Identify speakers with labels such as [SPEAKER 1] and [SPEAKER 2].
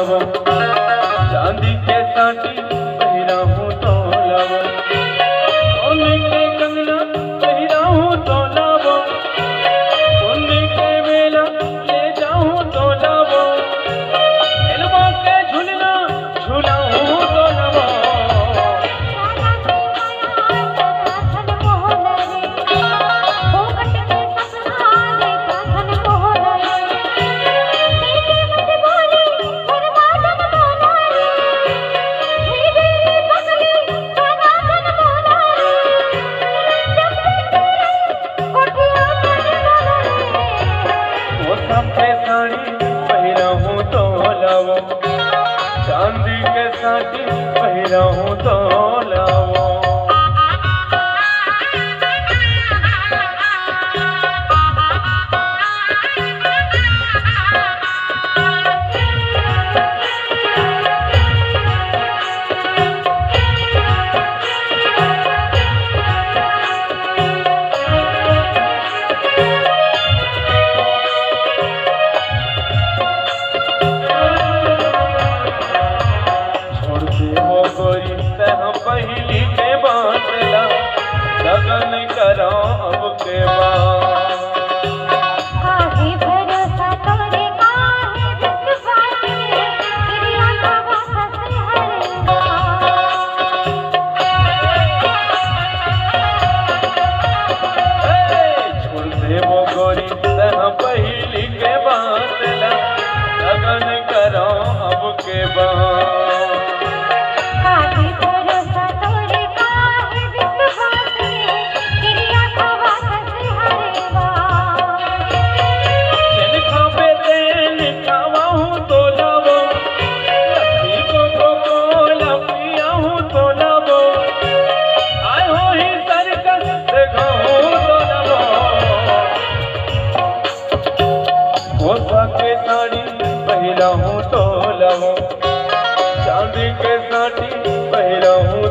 [SPEAKER 1] लावो, चांदी के साटी पहिरा हूँ तो लावो, सोने के कंगना पहिरा हूँ तो लावो, सोने के मेला ले जाऊँ तो लावो, हिलवा के झूलना झूलाऊँ तो लावो। साड़ी पहिरा हूँ तो लावो, चांदी के साटी पहिरा हूँ तो लावो। पहली के बाटला लगन करो अब के बाद,
[SPEAKER 2] काहे भरोसा तोरे काहे विश्वास तेरी आत्मा से हरेगा।
[SPEAKER 1] छोड़ दे वो गोरी तह पहली के बाटला लगन करो अब के बाद। के साड़ी पहिरा हूँ तो लावो, चांदी के साटी पहिरा हूँ